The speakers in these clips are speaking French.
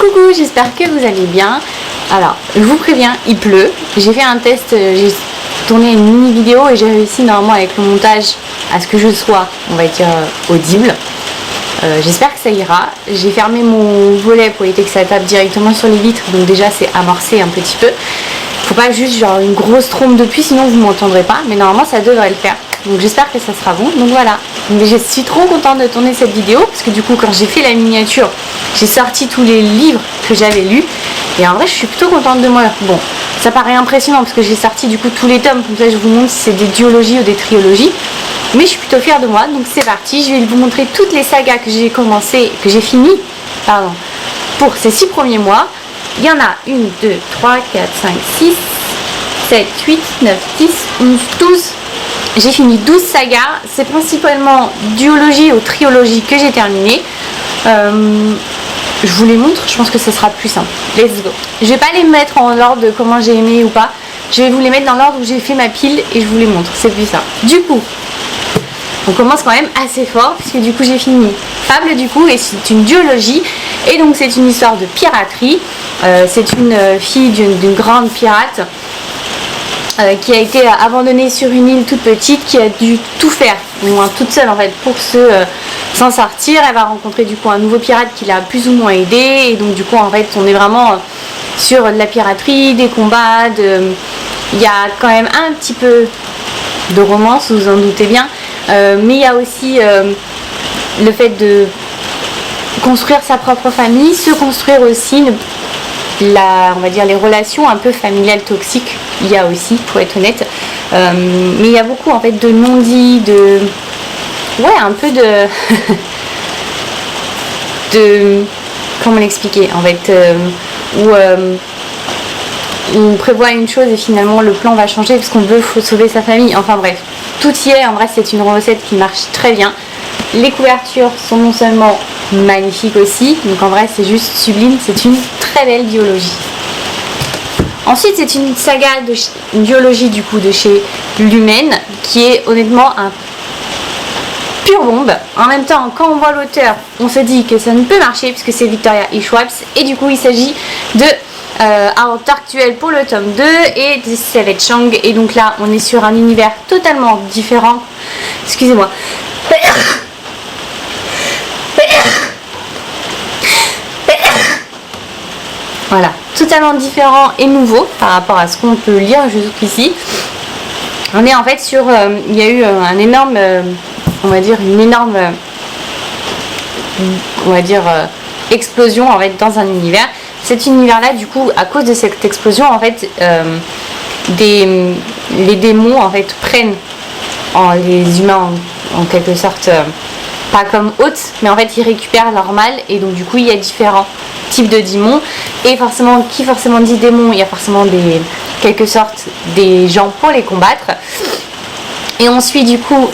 Coucou, j'espère que vous allez bien. Alors, je vous préviens, il pleut. J'ai fait un test, j'ai tourné une mini vidéo et j'ai réussi normalement avec le montage à ce que je sois, on va dire, audible. J'espère que ça ira. J'ai fermé mon volet pour éviter que ça tape directement sur les vitres, donc déjà c'est amorcé un petit peu. Faut pas juste genre une grosse trompe de pluie, sinon vous m'entendrez pas, mais normalement ça devrait le faire. Donc j'espère que ça sera bon, donc voilà. Mais je suis trop contente de tourner cette vidéo, parce que du coup quand j'ai fait la miniature, j'ai sorti tous les livres que j'avais lus, et en vrai je suis plutôt contente de moi. Bon, ça paraît impressionnant, parce que j'ai sorti du coup tous les tomes, comme ça je vous montre si c'est des duologies ou des triologies. Mais je suis plutôt fière de moi, donc c'est parti, je vais vous montrer toutes les sagas que j'ai commencé, que j'ai fini, pardon, pour ces 6 premiers mois. Il y en a 1, 2, 3, 4, 5, 6, 7, 8, 9, 10, 11, 12. J'ai fini 12 sagas, c'est principalement duologie ou triologie que j'ai terminé. Je vous les montre, je pense que ce sera plus simple. Let's go. Je vais pas les mettre en ordre de comment j'ai aimé ou pas. Je vais vous les mettre dans l'ordre où j'ai fait ma pile et je vous les montre, c'est plus simple. Du coup, on commence quand même assez fort puisque du coup j'ai fini Fable du coup et c'est une duologie et donc c'est une histoire de piraterie. C'est une fille d'une grande pirate qui a été abandonnée sur une île toute petite, qui a dû tout faire, au moins toute seule en fait, pour s'en sortir. Elle va rencontrer du coup un nouveau pirate qui l'a plus ou moins aidé, et donc du coup en fait on est vraiment sur de la piraterie, des combats, il y a quand même un petit peu de romance, vous en doutez bien, mais il y a aussi le fait de construire sa propre famille, se construire aussi on va dire les relations un peu familiales toxiques, il y a aussi, pour être honnête, mais il y a beaucoup en fait de non-dits, un peu comment l'expliquer en fait, où on prévoit une chose et finalement le plan va changer parce qu'on veut sauver sa famille, enfin bref, tout y est. En vrai c'est une recette qui marche très bien. Les couvertures sont non seulement magnifiques aussi, donc en vrai c'est juste sublime, c'est une très belle duologie. Ensuite c'est une saga une duologie du coup de chez Lumen qui est honnêtement un pure bombe. En même temps quand on voit l'auteur on se dit que ça ne peut marcher puisque c'est Victoria E. Schwabs et du coup il s'agit de Art Actuel pour le tome 2 et de Savage Chang, et donc là on est sur un univers totalement différent, excusez-moi, voilà, totalement différent et nouveau par rapport à ce qu'on peut lire jusqu'ici. On est en fait sur, il y a eu un énorme, on va dire une énorme, explosion en fait dans un univers. Cet univers-là, du coup, à cause de cette explosion, en fait, les démons en fait prennent les humains en quelque sorte, pas comme hôtes, mais en fait ils récupèrent leur mal, et donc du coup il y a différents types de démons, et forcément, qui forcément dit démons, il y a forcément quelque sorte des gens pour les combattre, et on suit du coup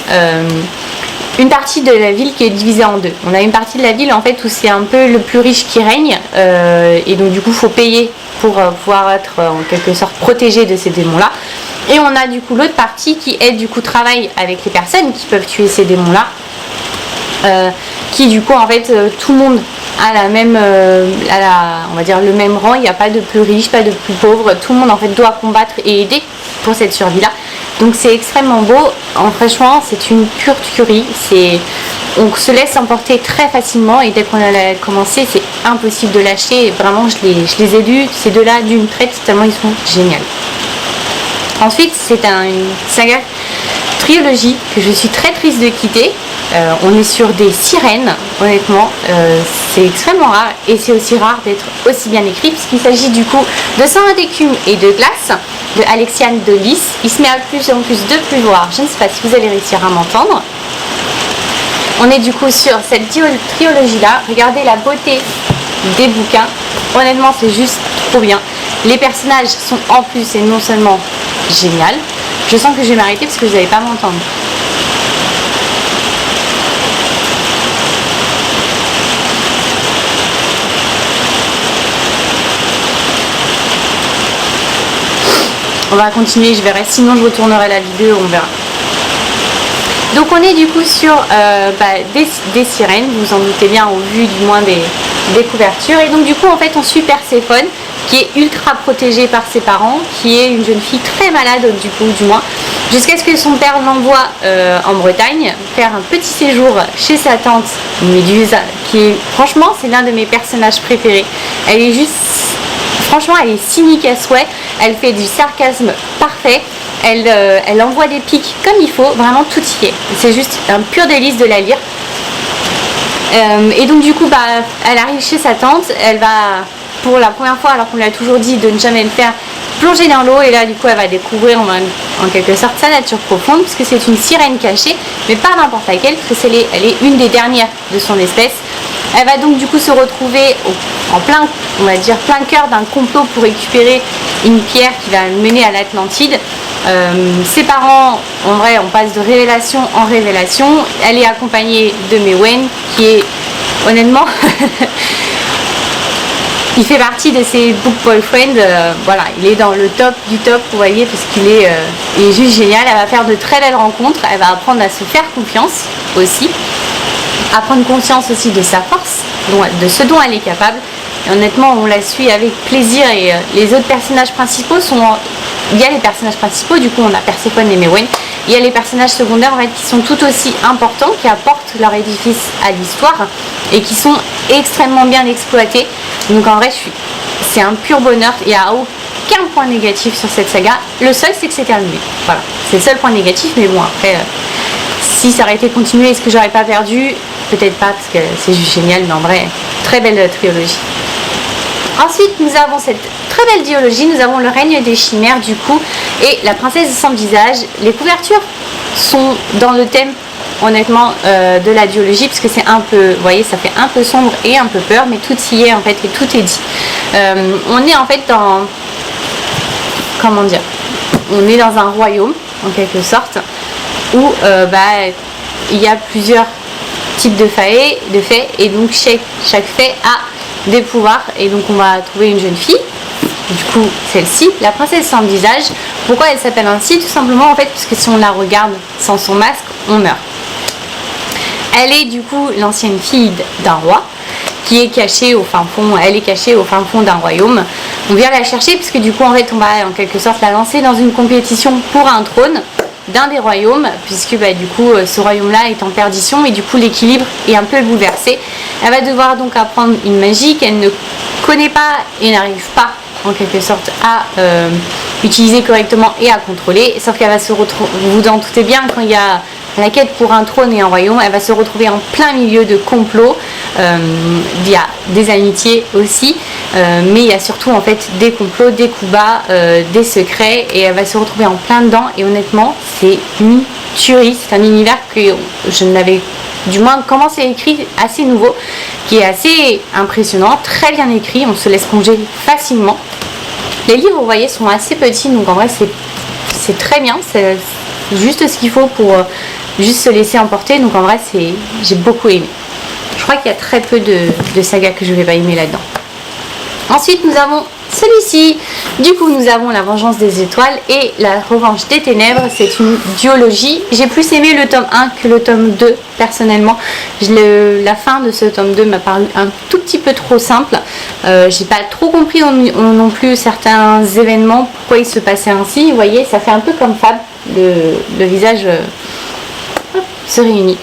une partie de la ville qui est divisée en deux. On a une partie de la ville en fait où c'est un peu le plus riche qui règne, et donc du coup il faut payer pour pouvoir être en quelque sorte protégé de ces démons là, et on a du coup l'autre partie qui est du coup travaille avec les personnes qui peuvent tuer ces démons là, qui du coup en fait tout le monde a la même on va dire le même rang, il n'y a pas de plus riche, pas de plus pauvre, tout le monde en fait doit combattre et aider pour cette survie là. Donc c'est extrêmement beau, franchement c'est une pure tuerie, on se laisse emporter très facilement, et dès qu'on a commencé c'est impossible de lâcher, et vraiment je les ai lus ces deux là d'une traite tellement ils sont géniaux. Ensuite c'est une saga trilogie que je suis très triste de quitter. On est sur des sirènes, honnêtement, c'est extrêmement rare, et c'est aussi rare d'être aussi bien écrit puisqu'il s'agit du coup de Sang d'écume et de glace de Alexiane de Lys. Il se met à plus en plus de pleuvoir, je ne sais pas si vous allez réussir à m'entendre. On est du coup sur cette trilogie là, regardez la beauté des bouquins, honnêtement c'est juste trop bien. Les personnages sont en plus et non seulement génial. Je sens que je vais m'arrêter parce que vous n'allez pas m'entendre. On va continuer, je verrai, sinon je retournerai la vidéo, on verra. Donc on est du coup sur des sirènes, vous en doutez bien au vu du moins des couvertures. Et donc du coup en fait on suit Perséphone qui est ultra protégée par ses parents, qui est une jeune fille très malade du coup du moins, jusqu'à ce que son père l'envoie en Bretagne faire un petit séjour chez sa tante Méduse, qui est franchement c'est l'un de mes personnages préférés. Elle est juste, franchement elle est cynique à souhait, elle fait du sarcasme parfait. Elle envoie des pics comme il faut, vraiment tout y est. C'est juste un pur délice de la lire. Et donc du coup, elle arrive chez sa tante, elle va pour la première fois, alors qu'on lui a toujours dit de ne jamais le faire, plonger dans l'eau. Et là du coup, elle va découvrir en quelque sorte sa nature profonde, puisque c'est une sirène cachée, mais pas n'importe laquelle, parce qu'elle est une des dernières de son espèce. Elle va donc du coup se retrouver en plein, on va dire, plein cœur d'un complot pour récupérer une pierre qui va mener à l'Atlantide. Ses parents, en vrai, on passe de révélation en révélation. Elle est accompagnée de Mewen, qui est honnêtement, il fait partie de ses book boyfriends. Voilà, il est dans le top du top, vous voyez, parce qu'il est, il est juste génial. Elle va faire de très belles rencontres. Elle va apprendre à se faire confiance aussi, à prendre conscience aussi de sa force, de ce dont elle est capable. Et honnêtement, on la suit avec plaisir. Et les autres personnages principaux sont... Il y a les personnages principaux, du coup on a Perséphone et Mewen. Il y a les personnages secondaires en fait, qui sont tout aussi importants, qui apportent leur édifice à l'histoire et qui sont extrêmement bien exploités. Donc en vrai, c'est un pur bonheur. Il n'y a aucun point négatif sur cette saga. Le seul, c'est que c'est terminé. Voilà, c'est le seul point négatif. Mais bon, après, si ça aurait été continué, est-ce que j'aurais pas perdu? Peut-être pas, parce que c'est juste génial. Mais en vrai, très belle trilogie. Ensuite, nous avons cette très belle dialogie, nous avons le règne des chimères du coup, et la princesse sans visage. Les couvertures sont dans le thème, honnêtement, de la dialogie, parce que c'est un peu, vous voyez, ça fait un peu sombre et un peu peur, mais tout y est en fait, et tout est dit. On est en fait dans, comment dire, on est dans un royaume, en quelque sorte, où il y a plusieurs types de fées, et donc chaque fée a des pouvoirs. Et donc on va trouver une jeune fille, du coup celle-ci, la princesse sans visage. Pourquoi elle s'appelle ainsi? Tout simplement en fait parce que si on la regarde sans son masque, on meurt. Elle est du coup l'ancienne fille d'un roi qui est cachée au fin fond, elle est cachée au fin fond d'un royaume. On vient la chercher puisque du coup en fait on va en quelque sorte la lancer dans une compétition pour un trône d'un des royaumes, puisque du coup ce royaume là est en perdition et du coup l'équilibre est un peu bouleversé. Elle va devoir donc apprendre une magie qu'elle ne connaît pas et n'arrive pas en quelque sorte à utiliser correctement et à contrôler, sauf qu'elle va se retrouver, vous vous en doutez bien, quand il y a la quête pour un trône et un royaume, elle va se retrouver en plein milieu de complots. Il y a des amitiés aussi, mais il y a surtout en fait des complots, des coups bas, des secrets, et elle va se retrouver en plein dedans. Et honnêtement, c'est une tuerie. C'est un univers que je n'avais, du moins comment c'est écrit, assez nouveau, qui est assez impressionnant, très bien écrit. On se laisse plonger facilement. Les livres, vous voyez, sont assez petits, donc en vrai c'est très bien. C'est juste ce qu'il faut pour juste se laisser emporter. Donc en vrai, j'ai beaucoup aimé. Je crois qu'il y a très peu de sagas que je ne vais pas aimer là-dedans. Ensuite, nous avons celui-ci. Du coup, nous avons La Vengeance des Étoiles et La Revanche des Ténèbres. C'est une duologie. J'ai plus aimé le tome 1 que le tome 2, personnellement. La fin de ce tome 2 m'a paru un tout petit peu trop simple. J'ai pas trop compris non plus certains événements, pourquoi il se passait ainsi. Vous voyez, ça fait un peu comme Fab. Le visage se réunit.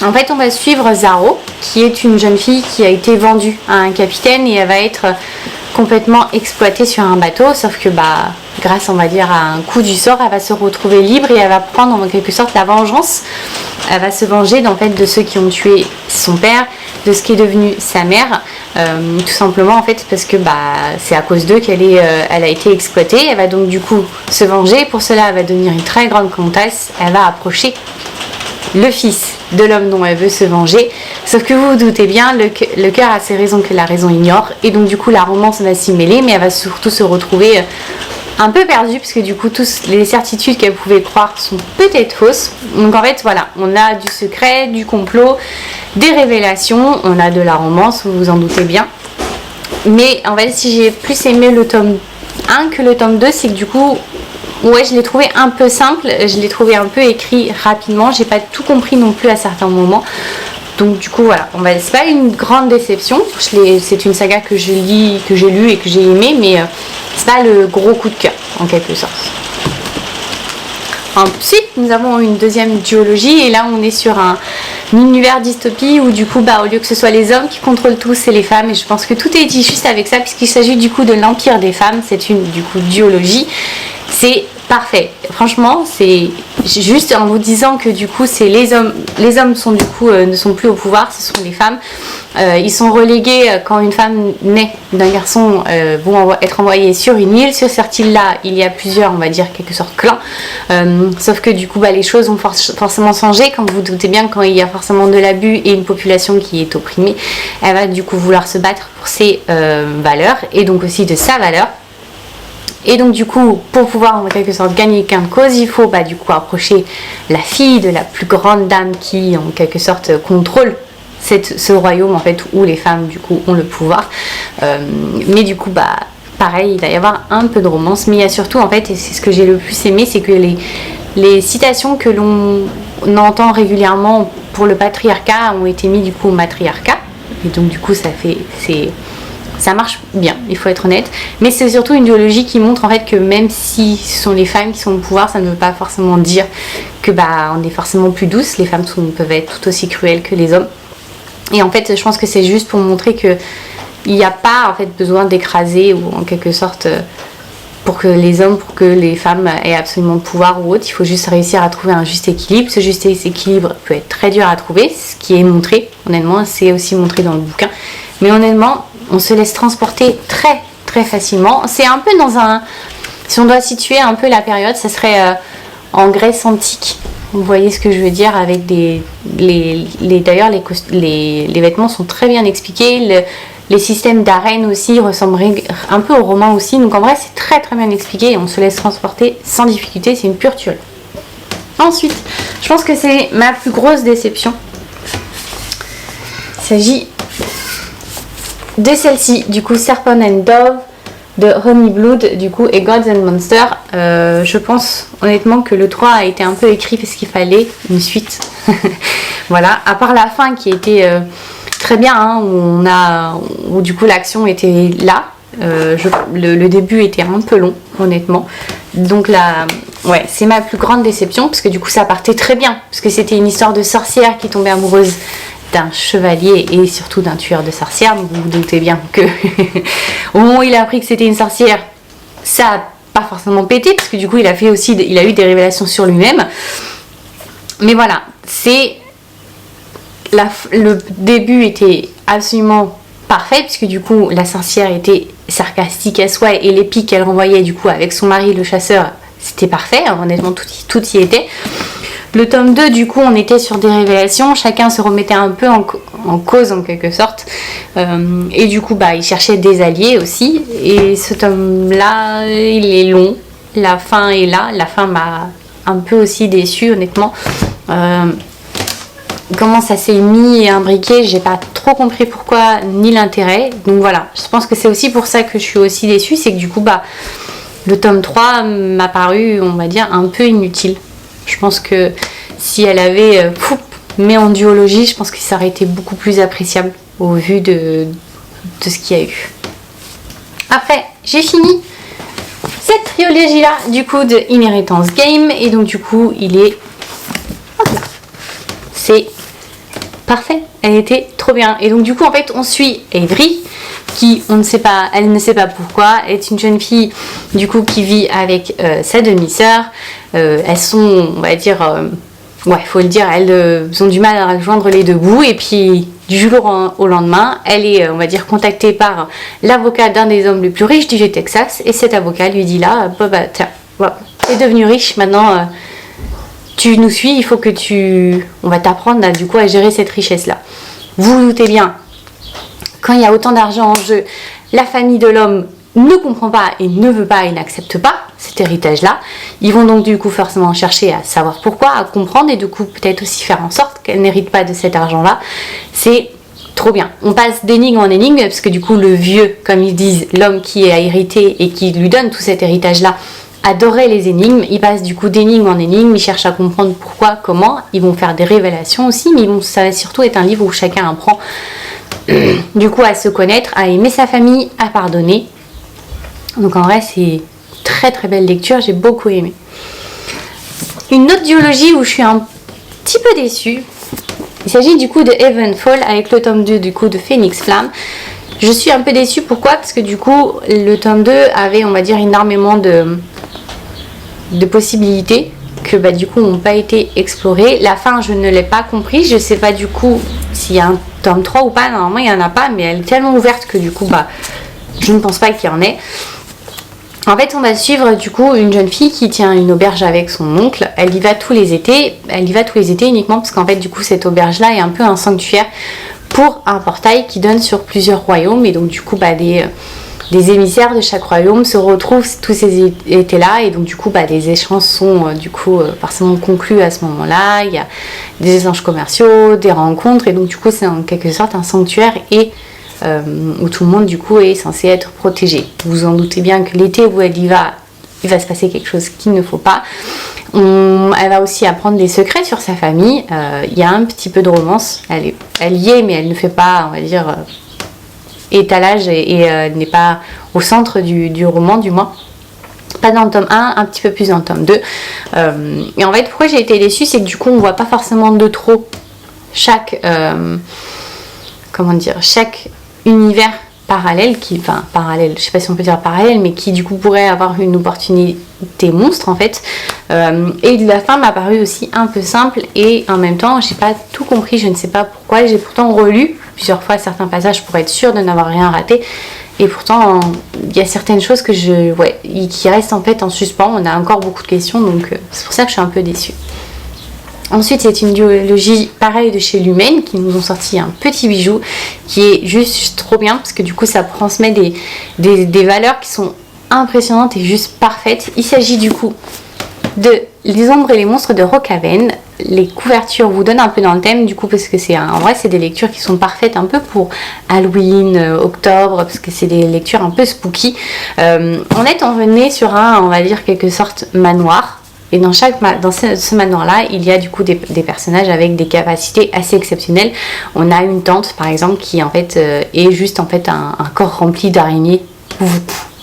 En fait, on va suivre Zaro, qui est une jeune fille qui a été vendue à un capitaine et elle va être complètement exploitée sur un bateau, sauf que grâce, on va dire, à un coup du sort, elle va se retrouver libre et elle va prendre en quelque sorte la vengeance. Elle va se venger en fait de ceux qui ont tué son père, de ce qui est devenu sa mère, tout simplement en fait parce que c'est à cause d'eux elle a été exploitée. Elle va donc du coup se venger. Pour cela, elle va devenir une très grande comtesse. Elle va approcher le fils de l'homme dont elle veut se venger, sauf que vous vous doutez bien, le cœur a ses raisons que la raison ignore, et donc du coup la romance va s'y mêler, mais elle va surtout se retrouver un peu perdue, parce que du coup toutes les certitudes qu'elle pouvait croire sont peut-être fausses. Donc en fait voilà, on a du secret, du complot, des révélations, on a de la romance, vous vous en doutez bien. Mais en fait, si j'ai plus aimé le tome 1 que le tome 2, c'est que du coup ouais, je l'ai trouvé un peu simple, je l'ai trouvé un peu écrit rapidement, j'ai pas tout compris non plus à certains moments. Donc du coup voilà, c'est pas une grande déception. C'est une saga que j'ai lue et que j'ai aimée, mais c'est pas le gros coup de cœur en quelque sorte. Ensuite, nous avons une deuxième duologie et là on est sur un univers dystopie où du coup au lieu que ce soit les hommes qui contrôlent tout, c'est les femmes, et je pense que tout est dit juste avec ça puisqu'il s'agit du coup de l'empire des femmes. C'est une du coup duologie. C'est parfait. Franchement, c'est juste en vous disant que du coup c'est les hommes sont du coup ne sont plus au pouvoir, ce sont les femmes. Ils sont relégués quand une femme naît d'un garçon, vont être envoyés sur une île. Sur cette île-là, il y a plusieurs, on va dire, quelque sorte clans. Sauf que du coup, les choses ont forcément changé. Comme vous doutez bien, quand il y a forcément de l'abus et une population qui est opprimée, elle va du coup vouloir se battre pour ses valeurs et donc aussi de sa valeur. Et donc du coup, pour pouvoir en quelque sorte gagner gain de cause, il faut du coup approcher la fille de la plus grande dame qui en quelque sorte contrôle ce royaume en fait où les femmes du coup ont le pouvoir. Mais du coup pareil, il va y avoir un peu de romance, mais il y a surtout en fait, et c'est ce que j'ai le plus aimé, c'est que les citations que l'on entend régulièrement pour le patriarcat ont été mis du coup au matriarcat. Et donc du coup ça marche bien, il faut être honnête, mais c'est surtout une duologie qui montre en fait que même si ce sont les femmes qui sont au pouvoir, ça ne veut pas forcément dire que on est forcément plus douce. Les femmes peuvent être tout aussi cruelles que les hommes, et en fait je pense que c'est juste pour montrer que il n'y a pas en fait besoin d'écraser ou en quelque sorte pour que les femmes aient absolument le pouvoir ou autre. Il faut juste réussir à trouver un juste équilibre. Ce juste équilibre peut être très dur à trouver, ce qui est montré, honnêtement, c'est aussi montré dans le bouquin, mais honnêtement on se laisse transporter très très facilement. C'est un peu si on doit situer un peu la période, ça serait en Grèce antique. Vous voyez ce que je veux dire, avec d'ailleurs les vêtements sont très bien expliqués. Les systèmes d'arène aussi ressemblent un peu aux romains aussi. Donc en vrai c'est très très bien expliqué et on se laisse transporter sans difficulté. C'est une pure tuile. Ensuite, je pense que c'est ma plus grosse déception. Il s'agit de celle-ci, du coup Serpent and Dove de Honey Blood, du coup, et Gods and Monsters. Je pense honnêtement que le 3 a été un peu écrit parce qu'il fallait une suite. Voilà, à part la fin qui était très bien, où du coup l'action était là. Le début était un peu long, honnêtement. Donc là, c'est ma plus grande déception parce que du coup ça partait très bien, parce que c'était une histoire de sorcière qui tombait amoureuse d'un chevalier et surtout d'un tueur de sorcières. Donc vous vous doutez bien que au moment où il a appris que c'était une sorcière, ça a pas forcément pété, parce que du coup il a eu des révélations sur lui-même. Mais voilà, le début était absolument parfait, puisque du coup la sorcière était sarcastique à soi et les pics qu'elle renvoyait du coup avec son mari le chasseur, c'était parfait, honnêtement tout y était. Le tome 2, du coup, on était sur des révélations, chacun se remettait un peu en cause en quelque sorte, et du coup il cherchait des alliés aussi, et ce tome-là, il est long, la fin est là, la fin m'a un peu aussi déçue honnêtement. Comment ça s'est mis et imbriqué, j'ai pas trop compris pourquoi ni l'intérêt, donc voilà, je pense que c'est aussi pour ça que je suis aussi déçue, c'est que du coup le tome 3 m'a paru, on va dire, un peu inutile. Je pense que si elle avait mis en duologie, je pense que ça aurait été beaucoup plus appréciable au vu de ce qu'il y a eu. Après, j'ai fini cette trilogie là du coup de Inheritance Game, et donc du coup il est voilà. C'est parfait, elle était trop bien. Et donc du coup en fait on suit Avery qui, elle ne sait pas pourquoi, est une jeune fille du coup qui vit avec sa demi-sœur. Elles sont, on va dire, faut le dire, elles ont du mal à joindre les deux bouts, et puis du jour au lendemain, elle est, on va dire, contactée par l'avocat d'un des hommes les plus riches du Texas, et cet avocat lui dit là, tiens, tu es devenu riche, maintenant tu nous suis, il faut que on va t'apprendre du coup à gérer cette richesse là. Vous vous doutez bien, quand il y a autant d'argent en jeu, la famille de l'homme ne comprend pas et ne veut pas et n'accepte pas cet héritage-là. Ils vont donc du coup forcément chercher à savoir pourquoi, à comprendre, et du coup peut-être aussi faire en sorte qu'elle n'hérite pas de cet argent-là. C'est trop bien. On passe d'énigme en énigme, parce que du coup le vieux, comme ils disent, l'homme qui a hérité et qui lui donne tout cet héritage-là, adorait les énigmes. Ils passent du coup d'énigme en énigme, ils cherchent à comprendre pourquoi, comment. Ils vont faire des révélations aussi, mais ça va surtout être un livre où chacun apprend du coup à se connaître, à aimer sa famille, à pardonner. Donc en vrai, c'est très très belle lecture, j'ai beaucoup aimé. Une autre duologie où je suis un petit peu déçue, il s'agit du coup de Heavenfall avec le tome 2 du coup de Phoenix Flamme. Je suis un peu déçue, pourquoi? Parce que du coup le tome 2 avait, on va dire, énormément de possibilités que du coup n'ont pas été explorées. La fin, je ne l'ai pas compris, je sais pas du coup s'il y a un tome 3 ou pas. Normalement il n'y en a pas, mais elle est tellement ouverte que du coup je ne pense pas qu'il y en ait. En fait, on va suivre du coup une jeune fille qui tient une auberge avec son oncle. Elle y va tous les étés. Elle y va tous les étés uniquement parce qu'en fait, du coup, cette auberge-là est un peu un sanctuaire pour un portail qui donne sur plusieurs royaumes. Et donc, du coup, des émissaires de chaque royaume se retrouvent tous ces étés-là. Et donc, du coup, des échanges sont forcément conclus à ce moment-là. Il y a des échanges commerciaux, des rencontres. Et donc, du coup, c'est en quelque sorte un sanctuaire où tout le monde du coup est censé être protégé. Vous vous en doutez bien que l'été où elle y va, il va se passer quelque chose qu'il ne faut pas. Elle va aussi apprendre des secrets sur sa famille. Il y a un petit peu de romance. Elle y est, mais elle ne fait pas, on va dire, étalage et n'est pas au centre du roman, du moins. Pas dans le tome 1, un petit peu plus dans le tome 2. Et en fait, pourquoi j'ai été déçue, c'est que du coup, on voit pas forcément de trop chaque univers parallèle, je sais pas si on peut dire parallèle, mais qui du coup pourrait avoir une opportunité monstre en fait. Et la fin m'a paru aussi un peu simple et en même temps j'ai pas tout compris, je ne sais pas pourquoi. J'ai pourtant relu plusieurs fois certains passages pour être sûre de n'avoir rien raté. Et pourtant, il y a certaines choses qui restent en fait en suspens. On a encore beaucoup de questions, donc c'est pour ça que je suis un peu déçue. Ensuite, c'est une duologie pareille de chez Lumen qui nous ont sorti un petit bijou qui est juste trop bien parce que du coup, ça transmet des valeurs qui sont impressionnantes et juste parfaites. Il s'agit du coup de Les Ombres et les Monstres de Rockhaven. Les couvertures vous donnent un peu dans le thème du coup parce que en vrai c'est des lectures qui sont parfaites un peu pour Halloween, octobre, parce que c'est des lectures un peu spooky. On est emmené sur on va dire quelque sorte manoir. Et dans ce manoir-là, il y a du coup des personnages avec des capacités assez exceptionnelles. On a une tante, par exemple, qui en fait est juste en fait un corps rempli d'araignées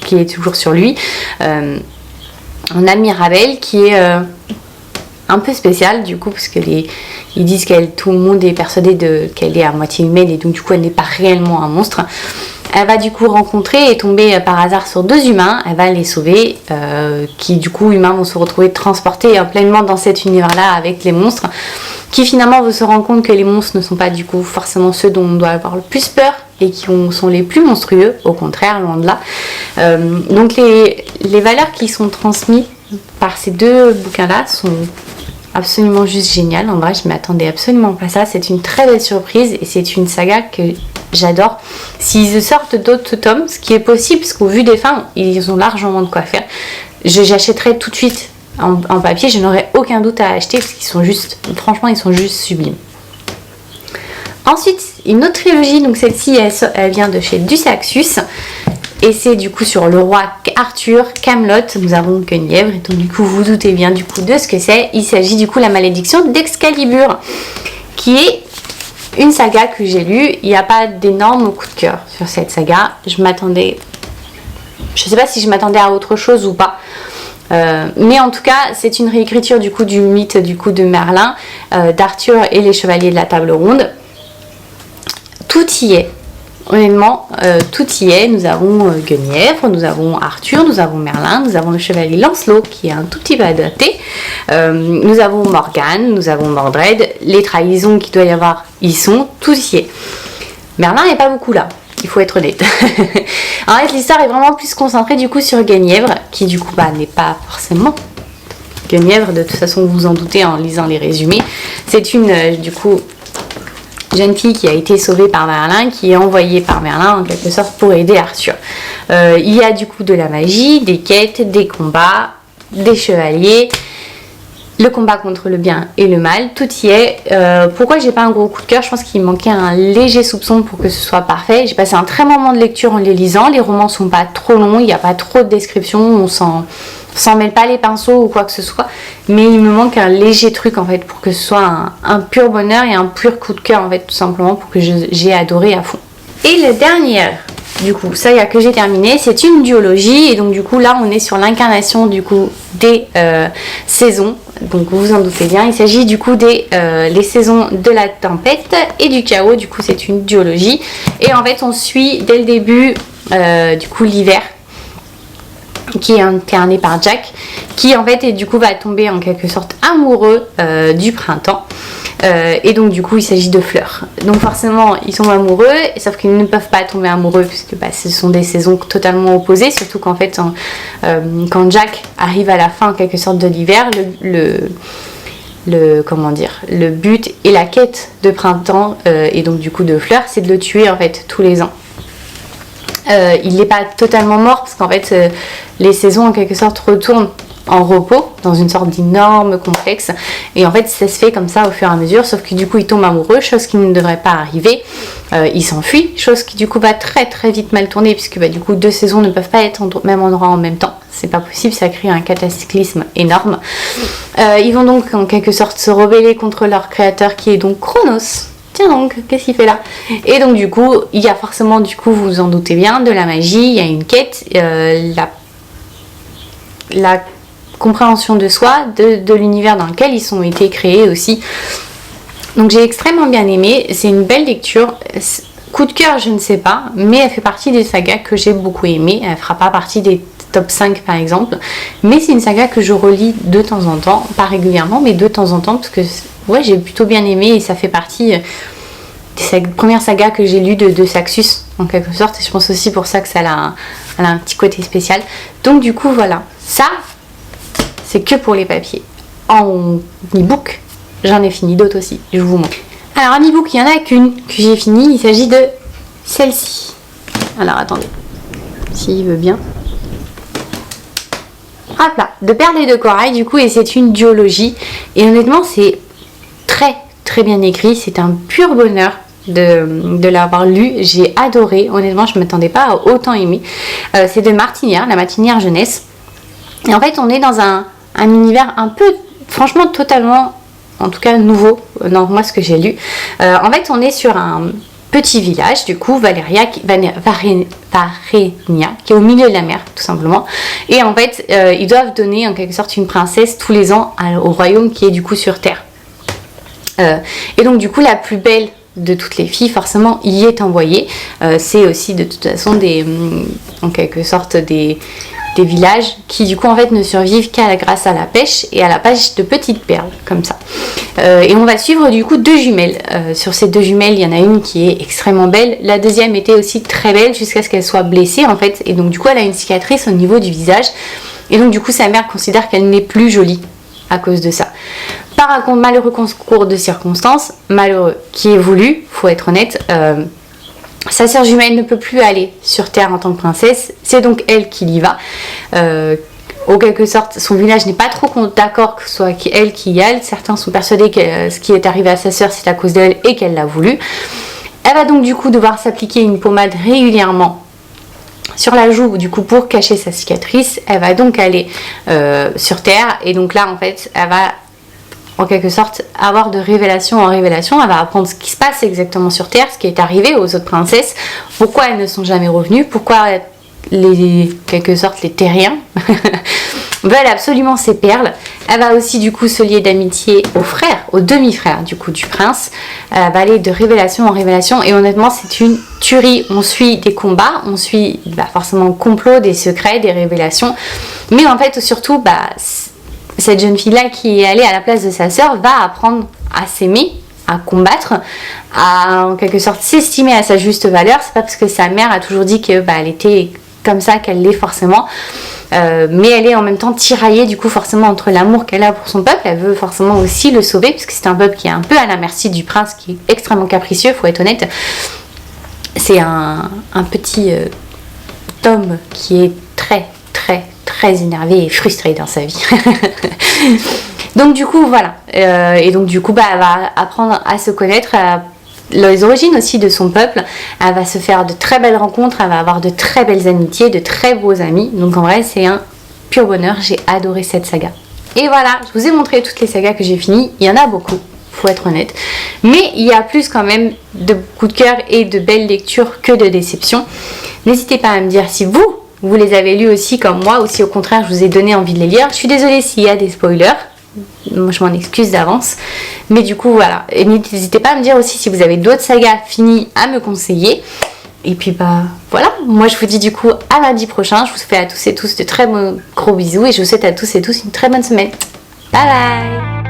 qui est toujours sur lui. On a Mirabelle qui est un peu spéciale du coup parce que ils disent tout le monde est persuadé qu'elle est à moitié humaine et donc du coup elle n'est pas réellement un monstre. Elle va du coup rencontrer et tomber par hasard sur 2 humains, elle va les sauver, qui du coup humains vont se retrouver transportés pleinement dans cet univers-là avec les monstres, qui finalement vont se rendre compte que les monstres ne sont pas du coup forcément ceux dont on doit avoir le plus peur et qui sont les plus monstrueux, au contraire, loin de là. Donc les valeurs qui sont transmises par ces 2 bouquins-là sont absolument juste géniales. En vrai, je ne m'attendais absolument pas à ça. C'est une très belle surprise et c'est une saga que j'adore. S'ils sortent d'autres tomes, ce qui est possible, parce qu'au vu des fins, ils ont largement de quoi faire. J'achèterai tout de suite en papier, je n'aurai aucun doute à acheter parce qu'ils sont juste, franchement, ils sont juste sublimes. Ensuite, une autre trilogie, donc celle-ci, elle vient de chez Dusaxus. Et c'est du coup sur le roi Arthur, Camelot, nous avons Guenièvre, et donc du coup vous doutez bien du coup de ce que c'est. Il s'agit du coup de la malédiction d'Excalibur, qui est une saga que j'ai lue. Il n'y a pas d'énorme coup de cœur sur cette saga. Je sais pas si je m'attendais à autre chose ou pas. Mais en tout cas, c'est une réécriture du coup du mythe du coup de Merlin, d'Arthur et les chevaliers de la table ronde. Tout y est. Honnêtement, tout y est. Nous avons Guenièvre, nous avons Arthur, nous avons Merlin, nous avons le chevalier Lancelot qui est un tout petit peu adapté. Nous avons Morgane, nous avons Mordred, les trahisons qu'il doit y avoir, tout y est. Merlin n'est pas beaucoup là, il faut être honnête. En fait, l'histoire est vraiment plus concentrée du coup sur Guenièvre, qui du coup n'est pas forcément Guenièvre, de toute façon vous vous en doutez en lisant les résumés. C'est une du coup jeune fille qui a été sauvée par Merlin, qui est envoyée par Merlin en quelque sorte pour aider Arthur. Il y a du coup de la magie, des quêtes, des combats, des chevaliers, le combat contre le bien et le mal, tout y est. Pourquoi j'ai pas un gros coup de cœur? Je pense qu'il manquait un léger soupçon pour que ce soit parfait. J'ai passé un très bon moment de lecture en les lisant, les romans sont pas trop longs, il n'y a pas trop de descriptions, s'en mêle pas les pinceaux ou quoi que ce soit, mais il me manque un léger truc en fait pour que ce soit un pur bonheur et un pur coup de cœur en fait, tout simplement, pour que j'ai adoré à fond. Et la dernière, du coup, ça y a que j'ai terminé, c'est une duologie, et donc du coup là on est sur l'incarnation du coup des saisons. Donc vous vous en doutez bien, il s'agit du coup des les saisons de la tempête et du chaos. Du coup c'est une duologie, et en fait on suit dès le début du coup l'hiver, qui est incarné par Jack, qui en fait et du coup va tomber en quelque sorte amoureux du printemps. Et donc du coup il s'agit de fleurs, donc forcément ils sont amoureux, sauf qu'ils ne peuvent pas tomber amoureux puisque ce sont des saisons totalement opposées, surtout qu'en fait quand Jack arrive à la fin en quelque sorte de l'hiver, comment dire, le but et la quête de printemps et donc du coup de fleurs, c'est de le tuer en fait tous les ans. Il n'est pas totalement mort parce qu'en fait les saisons en quelque sorte retournent en repos dans une sorte d'énorme complexe, et en fait ça se fait comme ça au fur et à mesure, sauf que du coup il tombe amoureux, chose qui ne devrait pas arriver. Il s'enfuit, chose qui du coup va très très vite mal tourner, puisque du coup 2 saisons ne peuvent pas être au même endroit en même temps, c'est pas possible, ça crée un cataclysme énorme. Ils vont donc en quelque sorte se rebeller contre leur créateur qui est donc Chronos. Tiens donc, qu'est-ce qu'il fait là? Et donc du coup, il y a forcément, du coup, vous vous en doutez bien, de la magie, il y a une quête, la compréhension de soi, de l'univers dans lequel ils ont été créés aussi. Donc j'ai extrêmement bien aimé, c'est une belle lecture. Coup de cœur, je ne sais pas, mais elle fait partie des sagas que j'ai beaucoup aimé. Elle fera pas partie des top 5 par exemple, mais c'est une saga que je relis de temps en temps, pas régulièrement, mais de temps en temps, parce que ouais, j'ai plutôt bien aimé, et ça fait partie des premières sagas que j'ai lues de Saxus en quelque sorte, et je pense aussi pour ça que elle a un petit côté spécial. Donc du coup voilà, ça c'est que pour les papiers. En e-book, j'en ai fini d'autres aussi, je vous montre. Alors en e-book, il n'y en a qu'une que j'ai fini, il s'agit de celle-ci. Alors attendez, s'il veut bien. Hop là, de perles et de corail du coup, et c'est une duologie, et honnêtement c'est très très bien écrit, c'est un pur bonheur de l'avoir lu, j'ai adoré, honnêtement je ne m'attendais pas à autant aimer. C'est de Martinière, la Martinière jeunesse, et en fait on est dans un univers un peu, franchement totalement, en tout cas nouveau dans moi ce que j'ai lu. En fait on est sur un petit village, du coup, Varenia, qui est au milieu de la mer, tout simplement. Et en fait, ils doivent donner en quelque sorte une princesse tous les ans au royaume qui est du coup sur Terre. Et donc, du coup, la plus belle de toutes les filles, forcément, y est envoyée. C'est aussi de toute façon en quelque sorte des villages qui du coup en fait ne survivent grâce à la pêche et à la pêche de petites perles comme ça. Et on va suivre du coup 2 jumelles. Sur ces 2 jumelles, il y en a une qui est extrêmement belle, la deuxième était aussi très belle jusqu'à ce qu'elle soit blessée en fait, et donc du coup elle a une cicatrice au niveau du visage, et donc du coup sa mère considère qu'elle n'est plus jolie à cause de ça. Par un malheureux concours de circonstances, malheureux qui est voulu, faut être honnête, sa sœur jumelle ne peut plus aller sur Terre en tant que princesse, c'est donc elle qui y va. En quelque sorte, son village n'est pas trop d'accord que ce soit elle qui y aille. Certains sont persuadés que ce qui est arrivé à sa sœur, c'est à cause d'elle et qu'elle l'a voulu. Elle va donc du coup devoir s'appliquer une pommade régulièrement sur la joue, du coup pour cacher sa cicatrice. Elle va donc aller sur Terre, et donc là en fait, elle va en quelque sorte avoir de révélation en révélation. Elle va apprendre ce qui se passe exactement sur Terre, ce qui est arrivé aux autres princesses, pourquoi elles ne sont jamais revenues, pourquoi quelque sorte les terriens veulent absolument ces perles. Elle va aussi du coup se lier d'amitié aux frères, aux demi-frères du coup du prince. Elle va aller de révélation en révélation, et honnêtement c'est une tuerie. On suit des combats, on suit forcément le complot, des secrets, des révélations, mais en fait surtout cette jeune fille-là qui est allée à la place de sa sœur va apprendre à s'aimer, à combattre, à en quelque sorte s'estimer à sa juste valeur. C'est pas parce que sa mère a toujours dit que elle était comme ça qu'elle l'est forcément, mais elle est en même temps tiraillée du coup forcément entre l'amour qu'elle a pour son peuple. Elle veut forcément aussi le sauver, puisque c'est un peuple qui est un peu à la merci du prince, qui est extrêmement capricieux, faut être honnête. C'est un petit homme qui est très très énervé et frustré dans sa vie. Donc du coup voilà, et donc du coup elle va apprendre à se connaître, les origines aussi de son peuple. Elle va se faire de très belles rencontres, elle va avoir de très belles amitiés, de très beaux amis. Donc en vrai c'est un pur bonheur, j'ai adoré cette saga. Et voilà, je vous ai montré toutes les sagas que j'ai finies, il y en a beaucoup, faut être honnête. Mais il y a plus quand même de coups de cœur et de belles lectures que de déceptions. N'hésitez pas à me dire si vous les avez lus aussi comme moi, ou si au contraire je vous ai donné envie de les lire. Je suis désolée s'il y a des spoilers, moi je m'en excuse d'avance. Mais du coup voilà, et n'hésitez pas à me dire aussi si vous avez d'autres sagas finies à me conseiller. Et puis bah voilà, moi je vous dis du coup à lundi prochain. Je vous fais à tous et tous de très gros bisous et je vous souhaite à tous et tous une très bonne semaine. Bye bye.